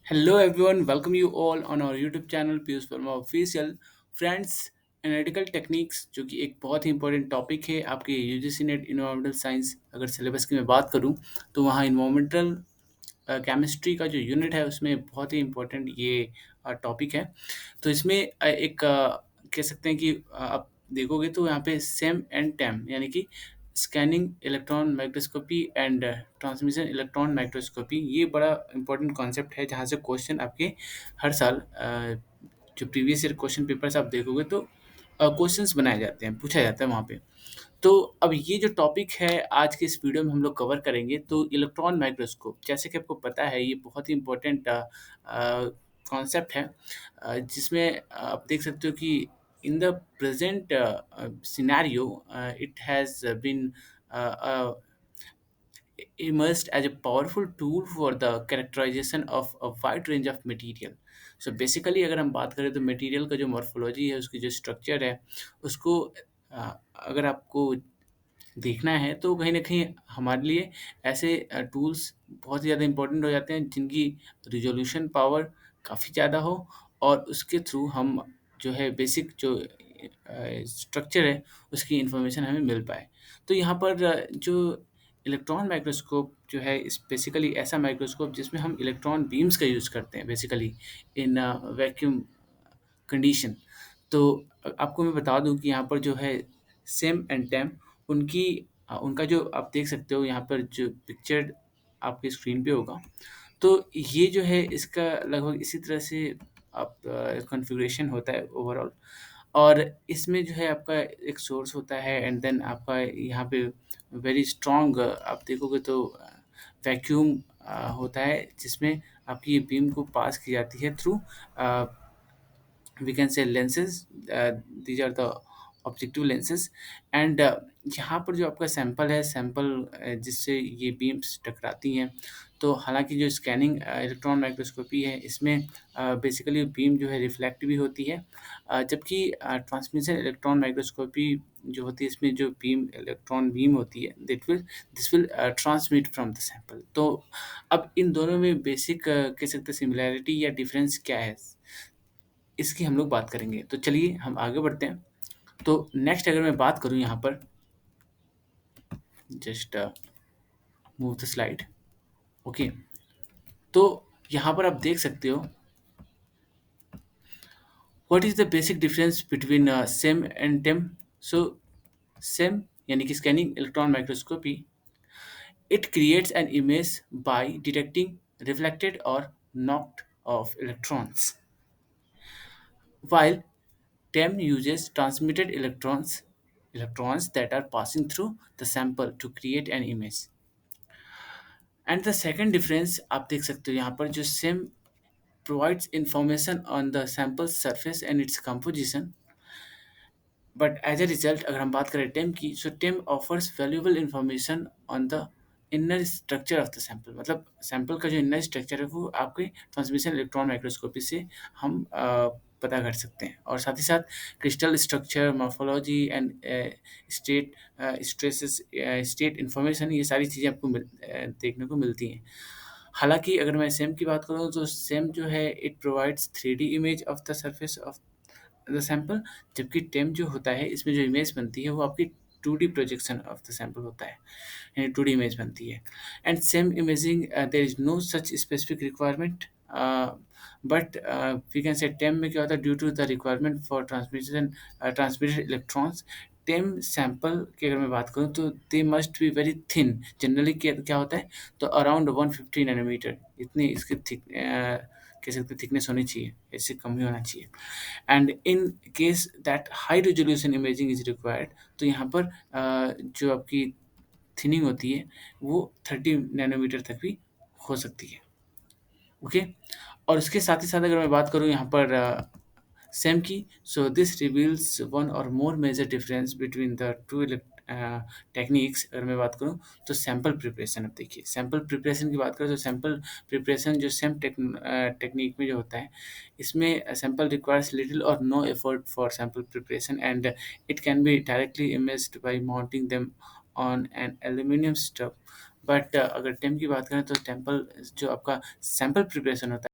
Hello everyone, welcome you all on our YouTube channel Piyush Verma official. Friends, analytical techniques जो कि एक बहुत ही important topic है आपके यूजीसी नेट इन्वायरमेंटल साइंस अगर सिलेबस की मैं बात करूं तो वहाँ इन्वायरमेंटल केमिस्ट्री का जो यूनिट है उसमें बहुत ही इम्पोर्टेंट ये टॉपिक है। तो इसमें कह सकते हैं कि आप देखोगे तो यहाँ पे सेम एंड टैम यानी कि scanning electron microscopy and transmission electron microscopy ये बड़ा इंपॉर्टेंट कॉन्सेप्ट है जहाँ से क्वेश्चन आपके हर साल जो प्रीवियस ईयर क्वेश्चन पेपर्स आप देखोगे तो क्वेश्चंस बनाए जाते हैं, पूछा जाता है वहाँ पे। तो अब ये जो टॉपिक है आज के इस वीडियो में हम लोग कवर करेंगे तो इलेक्ट्रॉन माइक्रोस्कोप, जैसे कि आपको पता है ये बहुत ही इम्पोर्टेंट कॉन्सेप्ट है, जिसमें आप देख सकते हो कि in the present scenario it has been emerged as a powerful tool for the characterization of a wide range of material. So basically अगर हम बात करें तो मटेरियल का जो मॉर्फोलॉजी है, उसकी जो स्ट्रक्चर है, उसको अगर आपको देखना है तो कहीं न कहीं हमारे लिए ऐसे टूल्स बहुत ही ज़्यादा इम्पोर्टेंट हो जाते हैं जिनकी रिज़ॉल्यूशन पावर काफ़ी ज़्यादा हो और उसके थ्रू हम जो है बेसिक जो स्ट्रक्चर है उसकी इन्फॉर्मेशन हमें मिल पाए। तो यहाँ पर जो इलेक्ट्रॉन माइक्रोस्कोप जो है इस बेसिकली ऐसा माइक्रोस्कोप जिसमें हम इलेक्ट्रॉन बीम्स का यूज़ करते हैं बेसिकली इन वैक्यूम कंडीशन। तो आपको मैं बता दूँ कि यहाँ पर जो है सेम एंड टेम उनकी उनका जो आप देख सकते हो यहाँ पर जो पिक्चर आपकी स्क्रीन पे होगा, तो ये जो है इसका लगभग इसी तरह से आप कॉन्फ़िगरेशन होता है ओवरऑल। और इसमें जो है आपका एक सोर्स होता है एंड देन आपका यहाँ पे वेरी स्ट्रॉन्ग आप देखोगे तो वैक्यूम होता है जिसमें आपकी ये बीम को पास की जाती है through we can say lenses, these are the objective lenses and यहाँ पर जो आपका सैंपल है सैंपल जिससे ये बीम्स टकराती हैं। तो हालांकि जो स्कैनिंग इलेक्ट्रॉन माइक्रोस्कोपी है इसमें बेसिकली बीम जो है रिफ्लेक्ट भी होती है, जबकि ट्रांसमिशन इलेक्ट्रॉन माइक्रोस्कोपी जो होती है इसमें जो बीम इलेक्ट्रॉन बीम होती है this will transmit from the sample. तो अब इन दोनों में बेसिक कह सकते हैं सिमिलैरिटी या डिफरेंस क्या है, इसकी हम लोग बात करेंगे। तो चलिए हम आगे बढ़ते हैं। तो नेक्स्ट अगर मैं बात करूँ यहाँ पर just move the slide. Okay, तो यहाँ पर आप देख सकते हो what is the basic difference between same and time. So same यानी कि scanning electron microscopy, it creates an image by detecting reflected और knocked off electrons, while TEM uses transmitted electrons that are passing through the sample to create an image. And the second difference आप देख सकते हो यहाँ पर जो SEM provides information on the sample surface and its composition, but as a result अगर हम बात करें टेम की, so TEM offers valuable information on the inner structure of the sample. मतलब सैंपल का जो इनर स्ट्रक्चर है वो आपके ट्रांसमिशन इलेक्ट्रॉन माइक्रोस्कोपी से हम पता कर सकते हैं, और साथ ही साथ crystal structure morphology and state stresses state information ये सारी चीज़ें आपको देखने को मिलती हैं। हालांकि अगर मैं सेम की बात करूँ तो सेम जो है it provides 3D image of the surface of the sample, जबकि टेम जो होता है इसमें जो इमेज बनती है वो आपकी 2D projection of the sample होता है, यानी 2D इमेज बनती है। And SEM imaging there is no such specific requirement, but we can say TEM में क्या होता है due to the requirement for transmission transmitted electrons. TEM sample की अगर मैं बात करूँ तो they must be very thin. Generally क्या क्या होता है तो अराउंड 150 नैनोमीटर इतनी इसकी थिक कह सकते थिकनेस होनी चाहिए, इससे कम ही होना चाहिए। And in case that high resolution imaging is required, तो यहाँ पर जो आपकी थिनिंग होती है वो 30 नैनोमीटर तक भी हो सकती है। ओके, और उसके साथ ही साथ अगर मैं बात करूँ यहाँ पर सेम की, सो दिस रिवील्स वन और more major difference between the two techniques. अगर मैं बात करूँ तो सैंपल प्रिपरेशन, अब देखिए सैंपल प्रिपरेशन की बात करें तो सैंपल प्रिपरेशन जो सेम टेक्निक में जो होता है इसमें सैंपल रिक्वायर्स लिटिल और no effort for sample preparation and it can be directly imaged by mounting them on an aluminium stuff. But अगर टेम की बात करें तो टेम्पल जो आपका सैंपल प्रिपरेशन होता है